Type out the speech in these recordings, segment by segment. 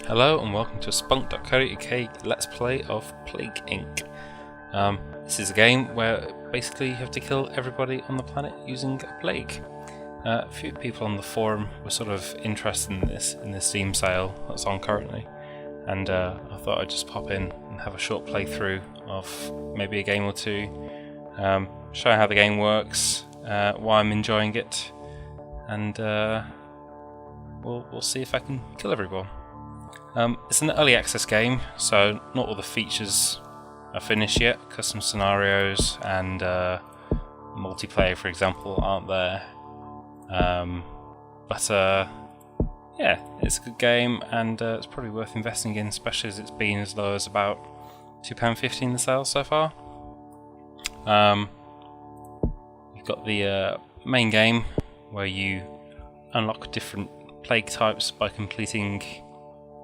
Hello and welcome to a spunk.co.uk Let's Play of Plague Inc. This is a game where basically you have to kill everybody on the planet using a plague. A few people on the forum were sort of interested in this Steam sale that's on currently, and I thought I'd just pop in and have a short playthrough of maybe a game or two, show how the game works, why I'm enjoying it, and we'll see if I can kill everyone. It's an early access game, so not all the features are finished yet. Custom scenarios and multiplayer, for example, aren't there. Yeah, it's a good game, and it's probably worth investing in, especially as it's been as low as about £2.50 in the sales so far. You've got the main game where you unlock different plague types by completing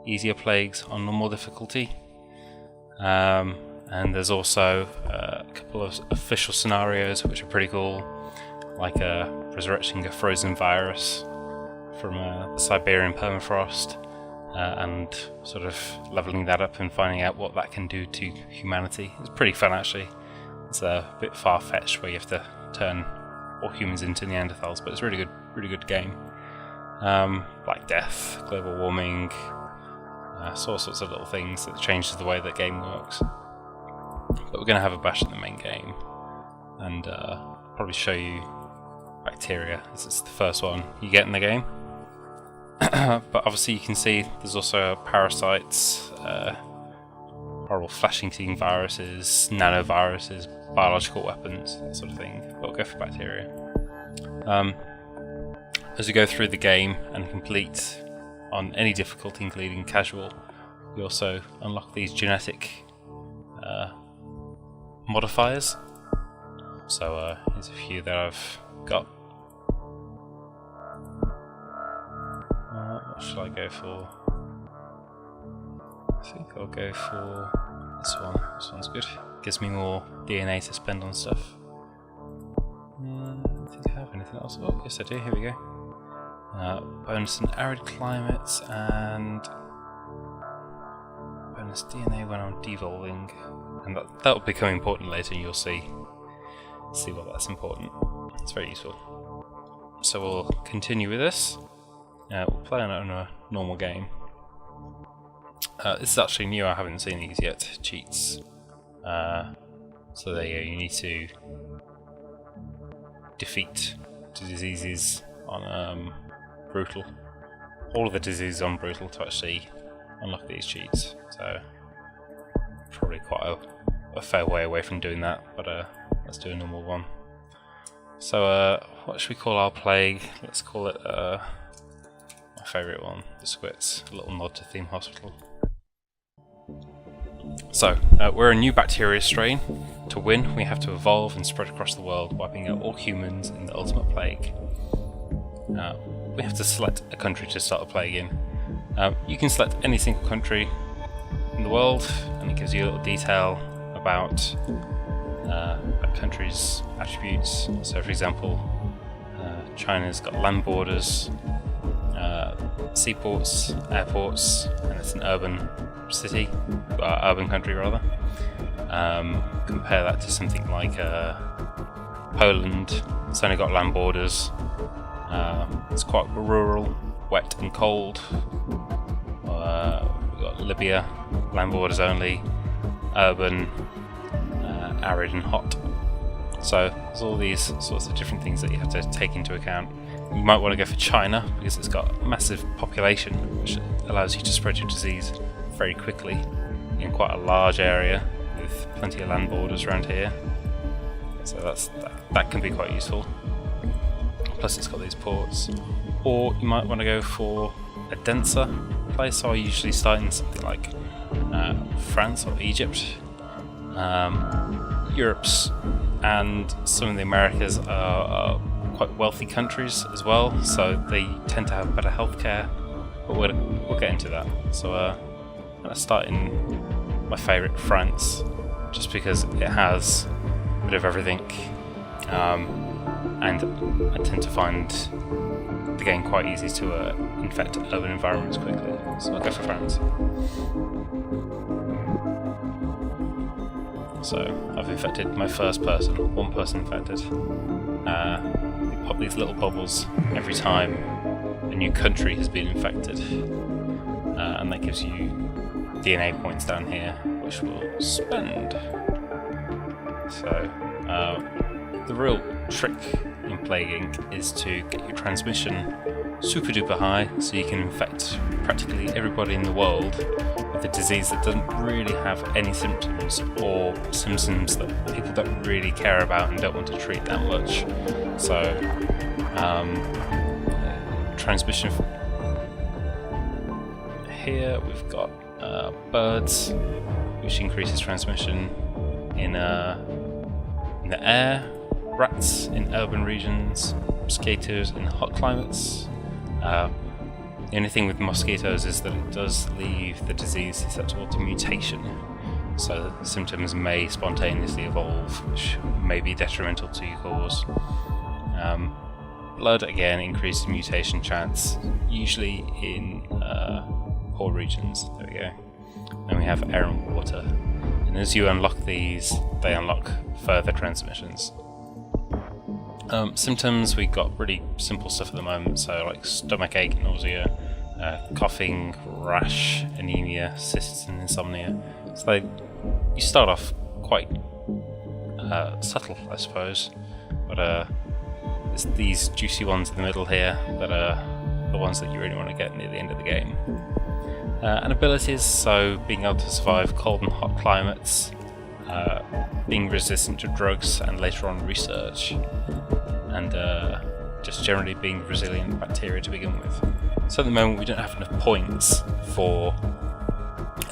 easier plagues on normal difficulty, and there's also a couple of official scenarios which are pretty cool, like resurrecting a frozen virus from the Siberian permafrost, and sort of leveling that up and finding out what that can do to humanity. It's pretty fun actually. It's a bit far-fetched where you have to turn all humans into Neanderthals, but it's a really good game. Black Death, global warming, all sorts of little things that changes the way that game works. But we're going to have a bash at the main game, and probably show you bacteria. This is the first one you get in the game. But obviously you can see there's also parasites, horrible flesh-eating viruses, nanoviruses, biological weapons, that sort of thing. But we'll go for bacteria. As we go through the game and complete on any difficulty, including casual, we also unlock these genetic modifiers. So here's a few that I've got. What should I go for? I think I'll go for this one. This one's good. Gives me more DNA to spend on stuff. I don't think I have anything else. Oh, yes I do. Here we go. Bonus in arid climates and bonus DNA when I'm devolving, and that will become important later, and you'll see what that's important. It's very useful. So we'll continue with this. We'll play on a normal game. This is actually new, I haven't seen these yet. Cheats. So there you go, you need to defeat diseases on brutal. All of the diseases on brutal to actually unlock these cheats. So probably quite a fair way away from doing that, but let's do a normal one. So what should we call our plague? Let's call it my favourite one, the Squits, a little nod to Theme Hospital. So we're a new bacteria strain. To win, we have to evolve and spread across the world, wiping out all humans in the ultimate plague. We have to select a country to start a plague in. You can select any single country in the world, and it gives you a little detail about that country's attributes. So for example, China's got land borders, seaports, airports, and it's an urban city, urban country rather. Compare that to something like Poland. It's only got land borders. It's quite rural, wet and cold. We've got Libya, land borders only, urban, arid and hot. So there's all these sorts of different things that you have to take into account. You might want to go for China because it's got a massive population, which allows you to spread your disease very quickly in quite a large area with plenty of land borders around here. So that can be quite useful. Plus it's got these ports. Or you might want to go for a denser place, so I usually start in something like France or Egypt. Europe's and some of the Americas are quite wealthy countries as well, so they tend to have better healthcare, but we'll get into that. So I'm going to start in my favourite, France, just because it has a bit of everything. And I tend to find the game quite easy to infect urban environments quickly. So I'll go for France. So I've infected my first person, one person infected. We pop these little bubbles every time a new country has been infected, and that gives you DNA points down here, which we'll spend. So the real trick in plaguing is to get your transmission super duper high so you can infect practically everybody in the world with a disease that doesn't really have any symptoms, or symptoms that people don't really care about and don't want to treat that much. So transmission here we've got birds, which increases transmission in the air, rats in urban regions, mosquitoes in hot climates. The only thing with mosquitoes is that it does leave the disease susceptible to mutation, so the symptoms may spontaneously evolve, which may be detrimental to your cause. Blood again increases mutation chance, usually in poor regions. There we go. And we have air and water. And as you unlock these, they unlock further transmissions. Symptoms, we got really simple stuff at the moment, so like stomach ache, nausea, coughing, rash, anemia, cysts and insomnia. So you start off quite subtle, I suppose, but it's these juicy ones in the middle here that are the ones that you really want to get near the end of the game. And abilities, so being able to survive cold and hot climates, being resistant to drugs and later on research, and just generally being resilient to bacteria to begin with. So at the moment we don't have enough points for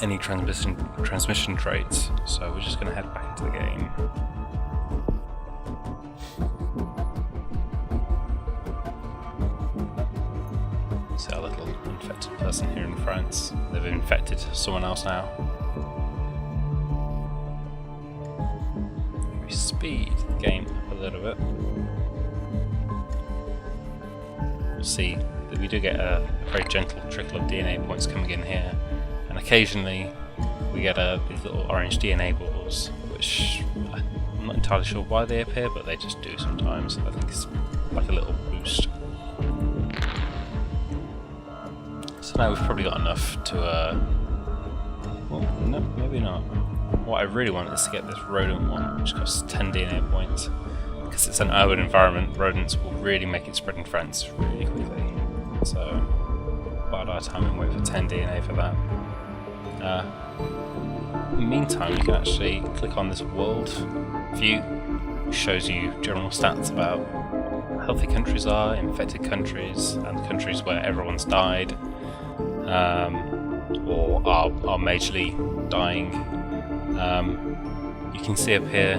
any transmission traits, so we're just going to head back into the game. See our little infected person here in France. They've infected someone else now. We speed the game up a little bit. We'll see that we do get a very gentle trickle of DNA points coming in here, and occasionally we get these little orange DNA balls, which I'm not entirely sure why they appear, but they just do sometimes. I think it's like a little boost. So now we've probably got enough to, well, no, maybe not. What I really want is to get this rodent one, which costs 10 DNA points. Because it's an urban environment, rodents will really make it spread in France really quickly. So, bide our time and wait for 10 DNA for that. In the meantime, you can actually click on this world view, which shows you general stats about how healthy countries are, infected countries, and countries where everyone's died. Or are majorly dying. You can see up here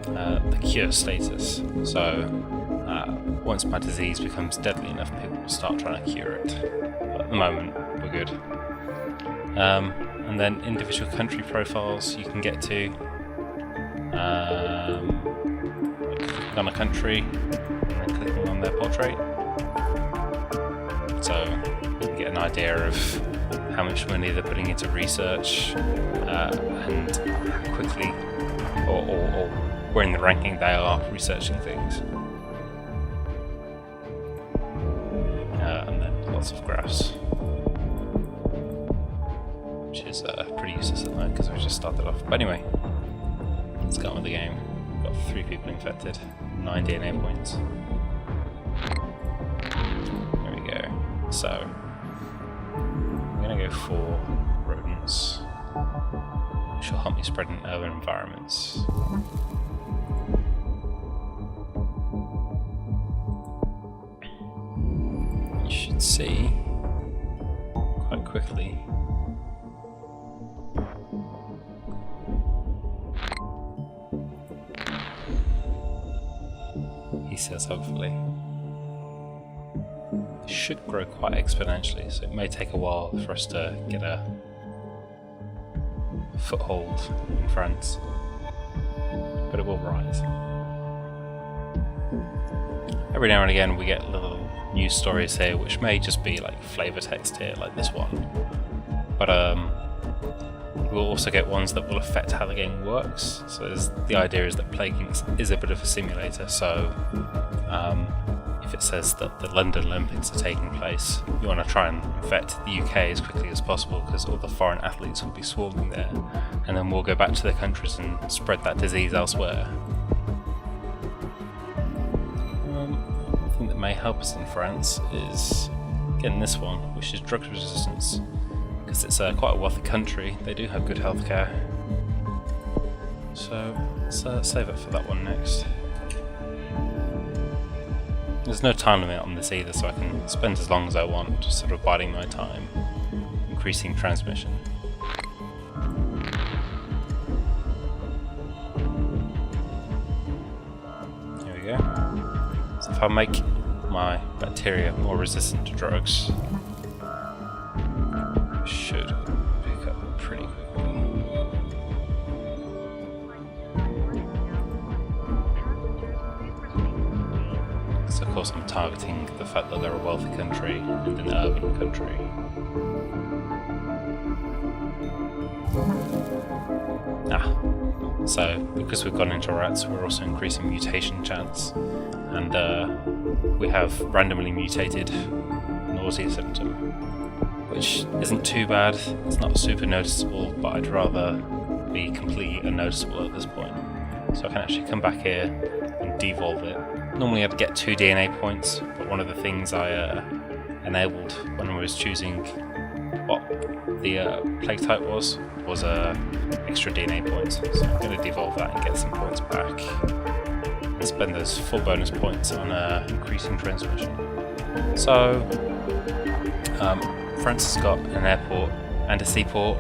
the cure status. So once my disease becomes deadly enough, people will start trying to cure it. But at the moment, we're good. And then individual country profiles you can get to. Clicking on a country and then clicking on their portrait. So you can get an idea of how much money they're putting into research and how quickly or where in the ranking they are researching things. And then lots of graphs, which is pretty useless at the moment because we just started off. But anyway, let's get on with the game. We've got 3 people infected, 9 DNA points. There we go. So I'm going to go for rodents, which will help me spread in urban environments. You should see quite quickly he says hopefully. It should grow quite exponentially, so it may take a while for us to get a foothold in France, but it will rise. Every now and again we get little news stories here, which may just be like flavor text here, like this one. But we'll also get ones that will affect how the game works. So the idea is that Plaguing is a bit of a simulator, so if it says that the London Olympics are taking place, you want to try and infect the UK as quickly as possible because all the foreign athletes will be swarming there, and then we'll go back to their countries and spread that disease elsewhere. One thing that may help us in France is getting this one, which is drug resistance. Because it's quite a wealthy country, they do have good healthcare. So let's save it for that one next. There's no time limit on this either, so I can spend as long as I want, just sort of biding my time, increasing transmission. Here we go. So if I make my bacteria more resistant to drugs, should pick up pretty quickly. So of course I'm targeting the fact that they're a wealthy country and an urban country. So because we've gone into rats, we're also increasing mutation chance, and we have randomly mutated nausea symptom, which isn't too bad. It's not super noticeable, but I'd rather be completely unnoticeable at this point. So I can actually come back here and devolve it. Normally I'd get 2 DNA points, but one of the things I enabled when I was choosing what the plague type was extra DNA points. So I'm going to devolve that and get some points back. And spend those 4 bonus points on increasing transmission. So France has got an airport and a seaport.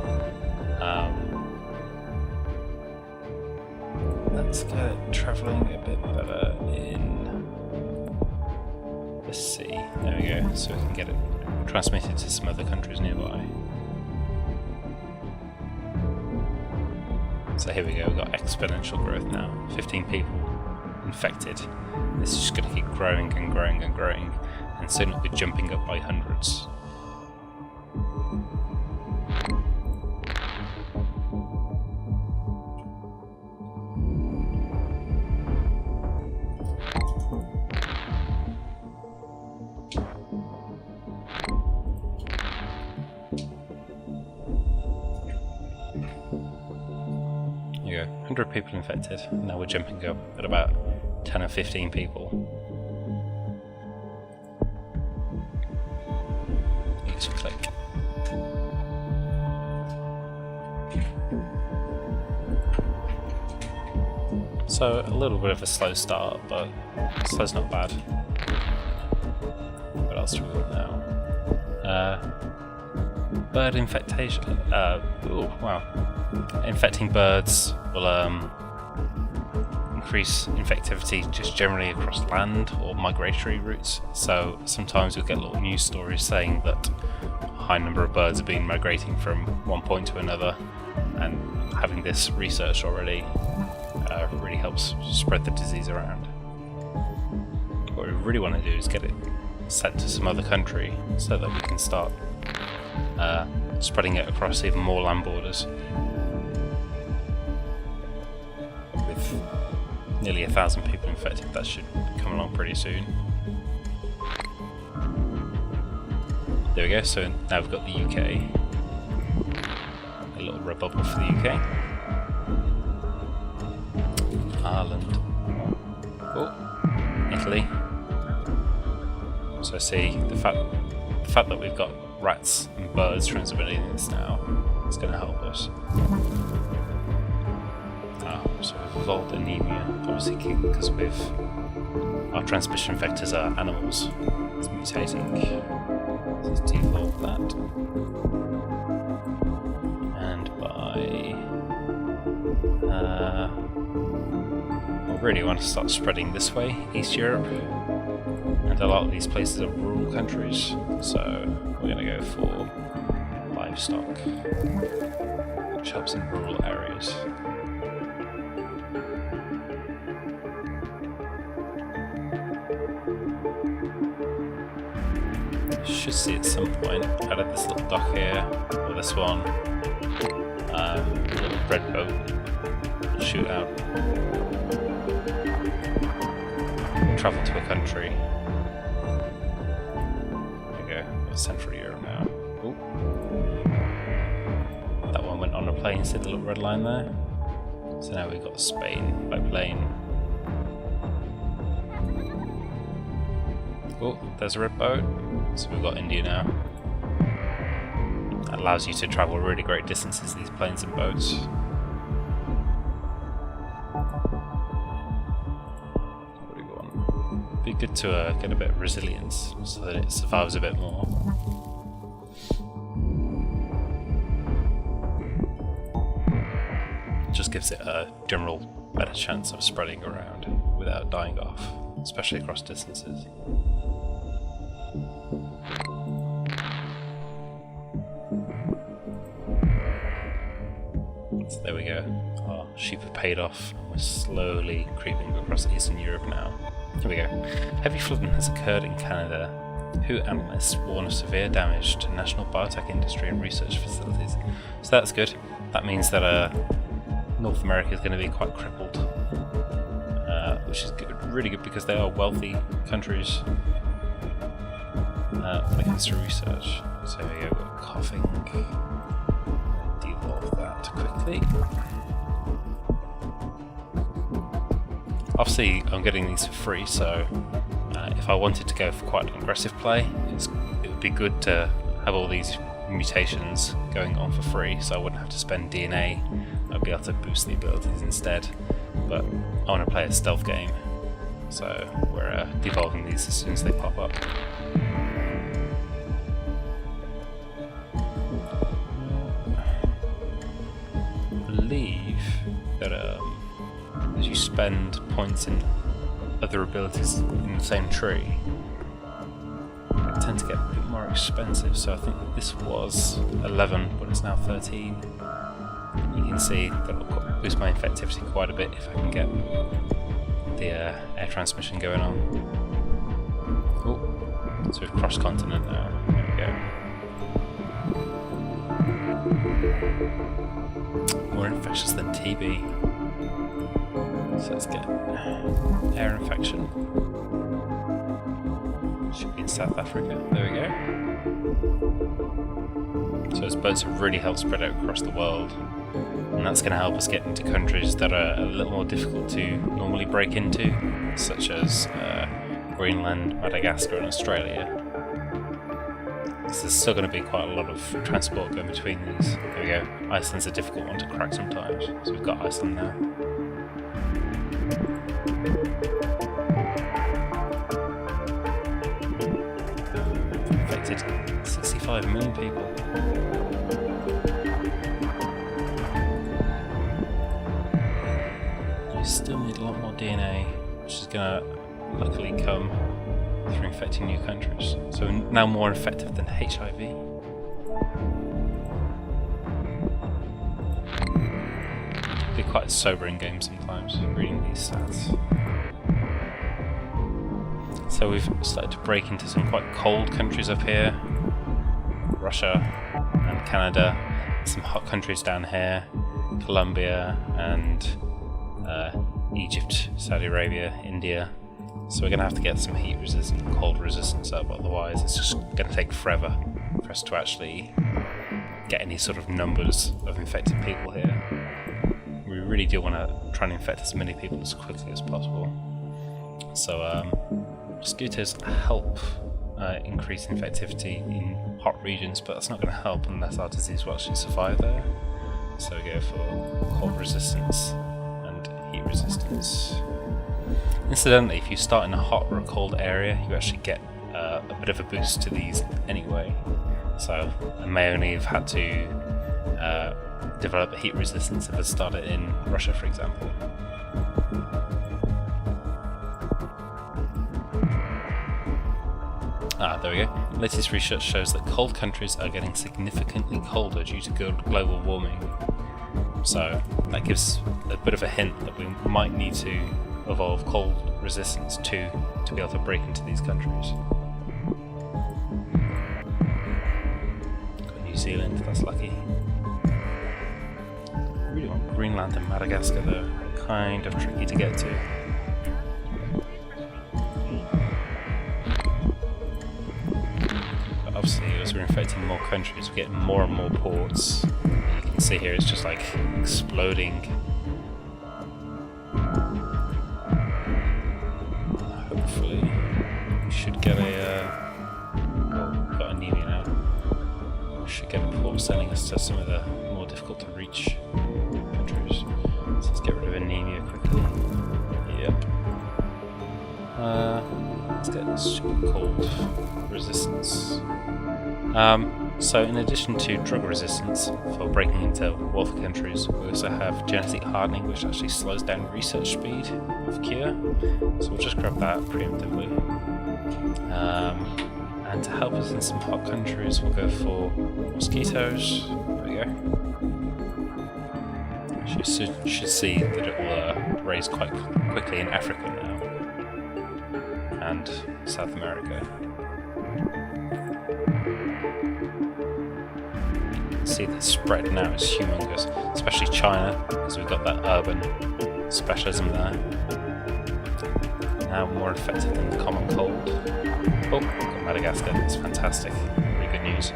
Let's get it travelling a bit better in the sea. There we go, so we can get it transmitted to some other countries nearby. So here we go, we've got exponential growth now. 15 people infected. This is just going to keep growing and growing and growing, and soon it'll be jumping up by hundreds. There you go, 100 people infected. Now we're jumping up at about 10 or 15 people. Each click. So a little bit of a slow start, but slow's not bad. What else do we got now? Bird infectation. Oh wow! Infecting birds will increase infectivity just generally across land or migratory routes. So sometimes you'll get little news stories saying that a high number of birds are being migrating from one point to another, and having this research already really helps spread the disease around. What we really want to do is get it sent to some other country so that we can start spreading it across even more land borders. With nearly 1,000 people infected, that should come along pretty soon. There we go, so now we've got the UK. A little red bubble for the UK. Ireland. Oh, Italy. So see, the fact that we've got rats and birds transmitting this now is going to help us. So we've evolved anemia, obviously because our transmission vectors are animals. It's mutating. Let's devolve that. And by I really want to start spreading this way, East Europe. And a lot of these places are rural countries, so we're going to go for livestock, which helps in rural areas. should see at some point out of this little dock here, or this one, little red boat shootout. Travel to a country. There we go, we're Central Europe now. Ooh. That one went on a plane, see the little red line there? So now we've got Spain by plane. Oh, there's a red boat. So we've got India now. That allows you to travel really great distances, these planes and boats. What do we want? Be good to get a bit of resilience so that it survives a bit more. Just gives it a general better chance of spreading around without dying off, especially across distances. So there we go, our sheep have paid off and we're slowly creeping across Eastern Europe now. Here we go. Heavy flooding has occurred in Canada. WHO analysts warn of severe damage to national biotech industry and research facilities. So that's good. That means that North America is going to be quite crippled, which is good, really good because they are wealthy countries when it comes to research. So here we go, we've got coughing. Devolve that quickly. Obviously, I'm getting these for free, so if I wanted to go for quite an aggressive play, it would be good to have all these mutations going on for free, so I wouldn't have to spend DNA. I'd be able to boost the abilities instead, but I want to play a stealth game, so we're devolving these as soon as they pop up. I believe that as you spend points in other abilities in the same tree, they tend to get a bit more expensive, so I think this was 11, but it's now 13. You can see that it'll boost my infectivity quite a bit if I can get the air transmission going on. Oh, so we've crossed continent now. There we go. More infectious than TB. So let's get air infection. Should be in South Africa. There we go. So those boats have really helped spread out across the world. And that's going to help us get into countries that are a little more difficult to normally break into, such as Greenland, Madagascar and Australia. So there's still going to be quite a lot of transport going between these. There we go. Iceland's a difficult one to crack sometimes, so we've got Iceland now. Affected 65 million people. You still need a lot more DNA, which is going to luckily come through infecting new countries. So now more effective than HIV. It can be quite a sobering game sometimes, reading these stats. So we've started to break into some quite cold countries up here. Russia and Canada. Some hot countries down here. Colombia and Egypt, Saudi Arabia, India. So we're going to have to get some heat resistance and cold resistance up, otherwise it's just going to take forever for us to actually get any sort of numbers of infected people here. We really do want to try and infect as many people as quickly as possible. So mosquitoes help increase infectivity in hot regions, but that's not going to help unless our disease will actually survive there. So we go for cold resistance and heat resistance. Incidentally, if you start in a hot or a cold area, you actually get a bit of a boost to these anyway. So I may only have had to develop a heat resistance if I started in Russia, for example. There we go. Latest research shows that cold countries are getting significantly colder due to global warming. So that gives a bit of a hint that we might need to evolve cold resistance to be able to break into these countries. Zealand, that's lucky. I really want Greenland and Madagascar though, kind of tricky to get to. But obviously as we're infecting more countries, we're getting more and more ports. You can see here it's just like exploding. Hopefully we should get a well, we've got anemia now. We should get a port sending us to some of the more difficult to reach countries. So let's get rid of anemia quickly. Yep. Let's get super cold resistance. So in addition to drug resistance for breaking into wealthy countries, we also have genetic hardening, which actually slows down research speed of cure. So we'll just grab that preemptively. And to help us in some hot countries, we'll go for mosquitoes. There we go. You should see that it will raise quite quickly in Africa now and South America. See the spread now is humongous, especially China, because we've got that urban specialism there. Now more effective than the common cold. Oh, we've got Madagascar, that's fantastic. Really good news.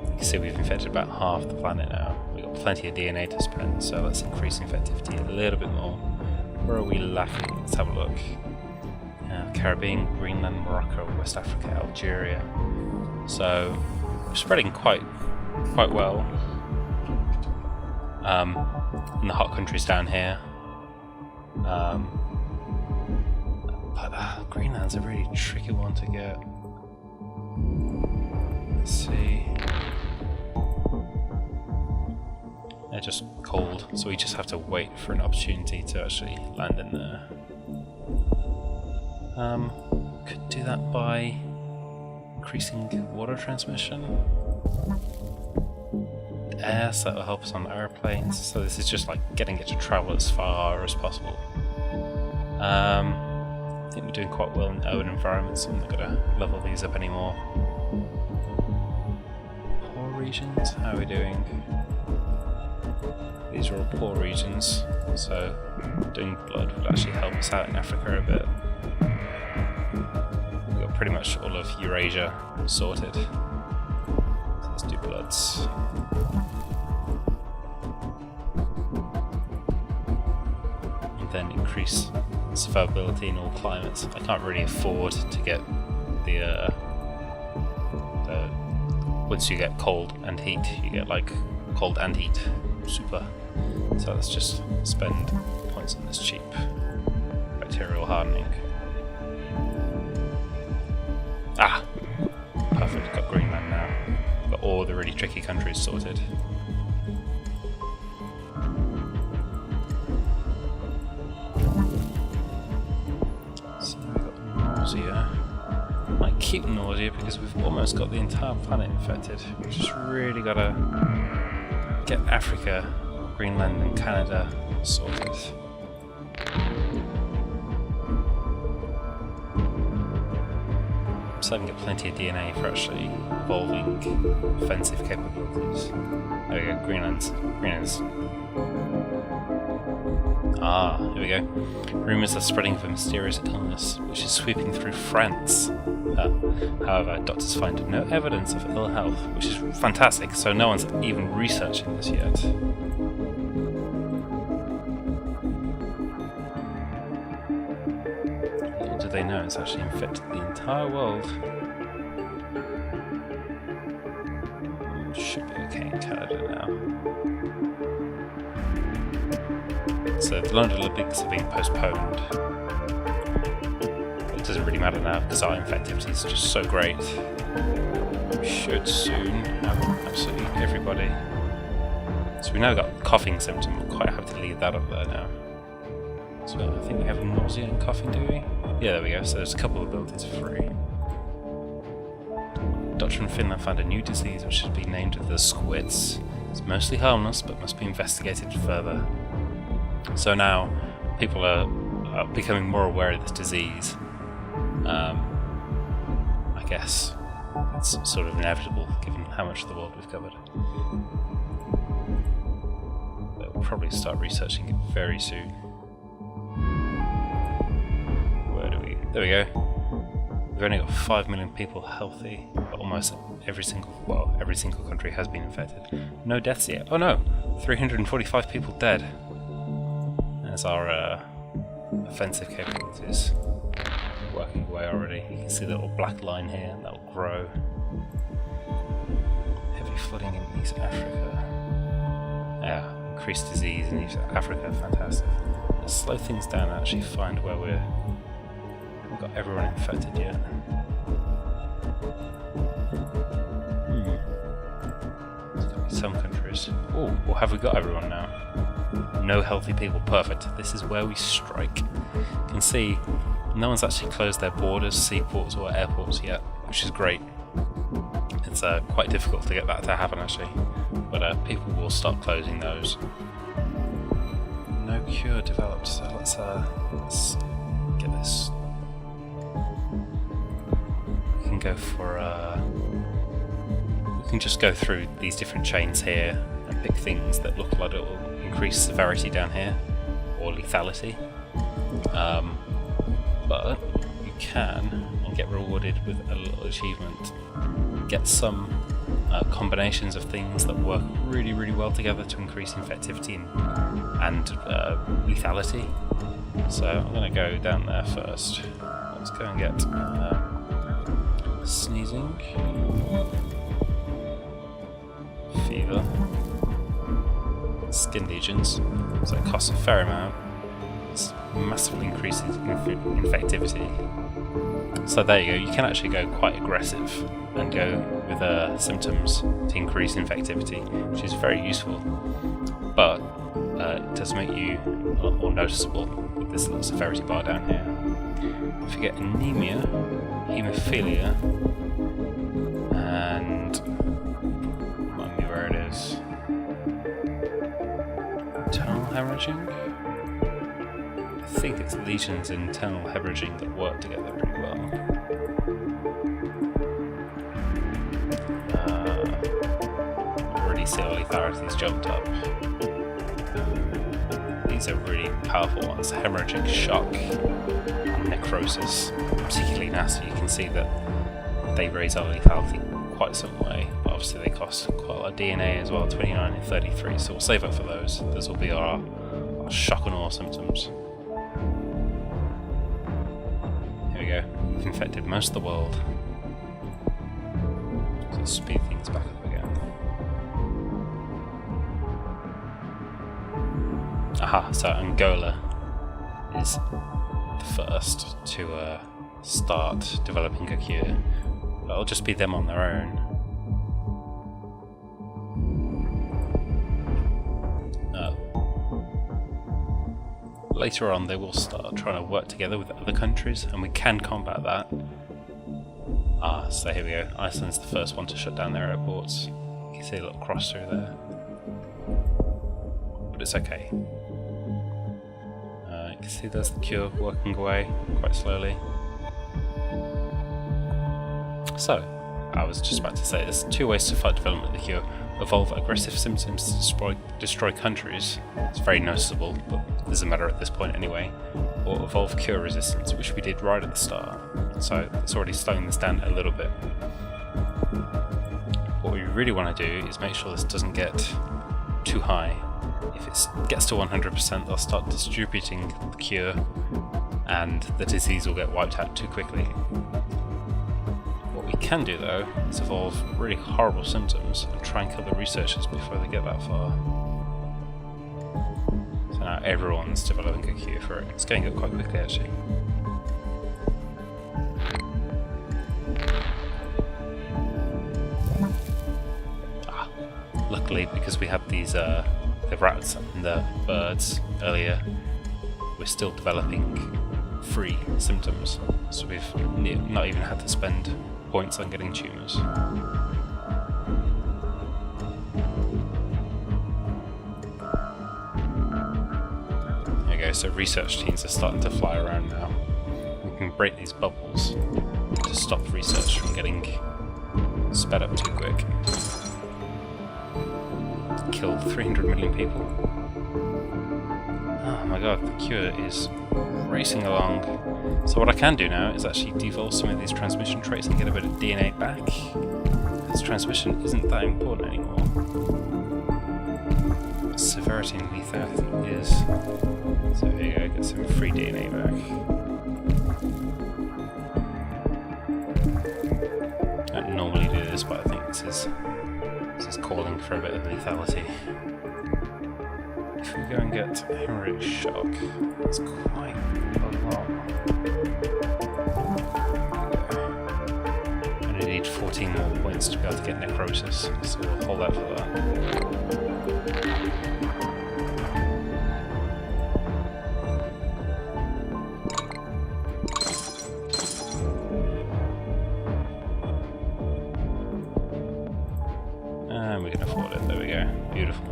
You can see we've infected about half the planet now. We've got plenty of DNA to spend, so let's increase infectivity a little bit more. Where are we lacking? Let's have a look. Caribbean, Greenland, Morocco, West Africa, Algeria. So we're spreading quite well. In the hot countries down here. But Greenland's a really tricky one to get. Let's see. They're just cold, so we just have to wait for an opportunity to actually land in there. Could do that by increasing water transmission. Air, so that will help us on airplanes. So this is just like getting it to travel as far as possible. I think we're doing quite well in urban environments, so I'm not going to level these up anymore. Poor regions, how are we doing? These are all poor regions, so doing blood would actually help us out in Africa a bit. Pretty much all of Eurasia sorted. So let's do bloods. And then increase survivability in all climates. I can't really afford to get the once you get cold and heat, you get like cold and heat. Super. So let's just spend points on this cheap bacterial hardening. Ah! Perfect, got Greenland now. Got all the really tricky countries sorted. So we've got nausea. Might keep nausea because we've almost got the entire planet infected. We've just really got to get Africa, Greenland and Canada sorted. So I can get plenty of DNA for actually evolving offensive capabilities. There we go, Greenland's. Ah, here we go. Rumours are spreading of a mysterious illness which is sweeping through France. However, doctors find no evidence of ill health, which is fantastic, so no one's even researching this yet. Little do they know it's actually infected the entire world. Should be okay in Canada now. So the London Olympics are being postponed. It doesn't really matter now because our infectivity is just so great. We should soon have absolutely everybody. So we now got coughing symptom. We're quite happy to leave that up there now. So I think we have nausea and coughing, do we? Yeah, there we go. So there's a couple of abilities free. Doctor in Finland found a new disease which should be named the squids. It's mostly harmless but must be investigated further. So now people are becoming more aware of this disease. I guess it's sort of inevitable given how much of the world we've covered. But we'll probably start researching it very soon. Where do we... There we go. We've only got 5 million people healthy, but almost every single country has been infected. No deaths yet. Oh no! 345 people dead. There's our offensive capabilities working away already. You can see the little black line here, and that will grow. Heavy flooding in East Africa. Yeah, increased disease in East Africa, fantastic. Let's slow things down and actually find where we've got everyone infected yet. There's going to be some countries. Oh, well, have we got everyone now? No healthy people, perfect. This is where we strike. You can see no one's actually closed their borders, seaports or airports yet, which is great. It's quite difficult to get that to happen actually, but people will start closing those. No cure developed, so let's get this. We can go for we can just go through these different chains here and pick things that look like it will increase severity down here or lethality. But you can and get rewarded with a little achievement. Get some combinations of things that work really, really well together to increase infectivity and lethality. So I'm going to go down there first. Let's go and get sneezing, fever, skin lesions. So it costs a fair amount. It's massively increases infectivity. So there you go, you can actually go quite aggressive and go with symptoms to increase infectivity, which is very useful. But it does make you a lot more noticeable with this little severity bar down here. If you get anemia, haemophilia, and remind me where it is. Internal hemorrhaging? I think it's lesions and internal hemorrhaging that work together pretty well. Already see our lethality's jumped up. These are really powerful ones. Hemorrhagic shock and necrosis, particularly nasty. You can see that they raise our lethality quite some way, but obviously they cost quite a lot of DNA as well, 29 and 33, so we'll save up for those. Those will be our shock and awe symptoms. Here we go, we've infected most of the world. So let's speed things back up again. Aha, so Angola is the first to start developing a cure. It'll just be them on their own. Later on they will start trying to work together with other countries and we can combat that. So here we go. Iceland's the first one to shut down their airports. You can see a little cross through there. But it's okay. You can see there's the cure working away quite slowly. So, I was just about to say, there's two ways to fight development of the cure. Evolve aggressive symptoms to destroy countries. It's very noticeable, but it doesn't matter at this point anyway. Or evolve cure resistance, which we did right at the start. So it's already slowing this down a little bit. What we really want to do is make sure this doesn't get too high. If it gets to 100%, they'll start distributing the cure and the disease will get wiped out too quickly. What we can do though is evolve really horrible symptoms and try and kill the researchers before they get that far. So now everyone's developing a cure for it. It's going up quite quickly actually. Luckily, because we have these the rats and the birds earlier, we're still developing free symptoms, so we've not even had to spend points on getting tumours. There you go, so research teams are starting to fly around now. We can break these bubbles to stop research from getting sped up too quick. Kill 300 million people. Oh my god, the cure is racing along. So what I can do now is actually devolve some of these transmission traits and get a bit of DNA back. Because transmission isn't that important anymore. Severity and lethality is. So here you go, get some free DNA back. I don't normally do this, but I think this is calling for a bit of lethality. If we go and get hemorrhage shock, it's quite a lot. I'm going to need 14 more points to be able to get necrosis, so we'll hold out for that. And we can afford it, there we go, beautiful.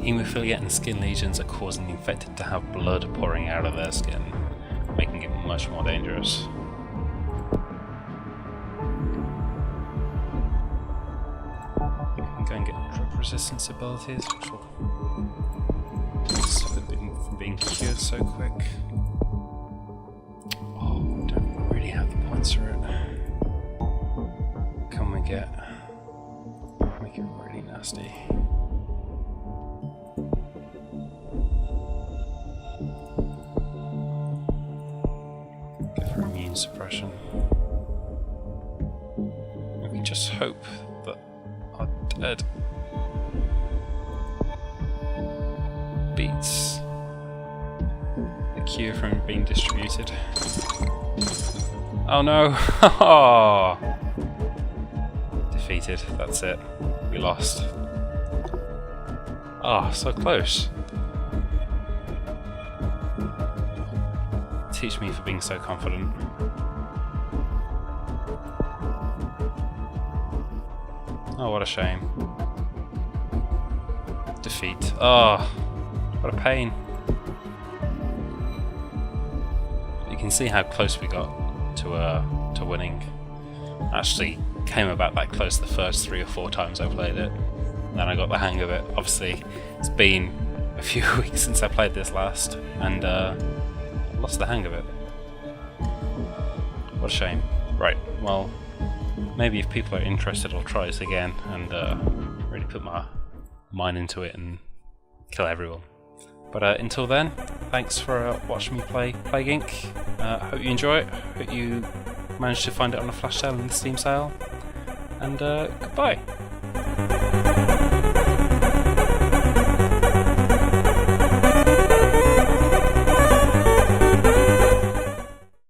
Haemophilia and skin lesions are causing the infected to have blood pouring out of their skin, making it much more dangerous. We can go and get drug resistance abilities, which will stop it from being cured so quick. Oh, we don't really have the points for it. Can we make it really nasty? Suppression. We can just hope that our dead beats the cure from being distributed. Oh no! Defeated, that's it. We lost. Ah, so close. Teach me for being so confident. Oh, what a shame. Defeat. Oh, what a pain. You can see how close we got to winning. Actually came about that close the first 3 or 4 times I played it. And then I got the hang of it. Obviously, it's been a few weeks since I played this last, and lost the hang of it. What a shame. Right, well, maybe if people are interested I'll try this again and really put my mind into it and kill everyone. But until then, thanks for watching me play Plague Inc. Hope you enjoy it, hope you managed to find it on a flash sale in the Steam sale, and goodbye.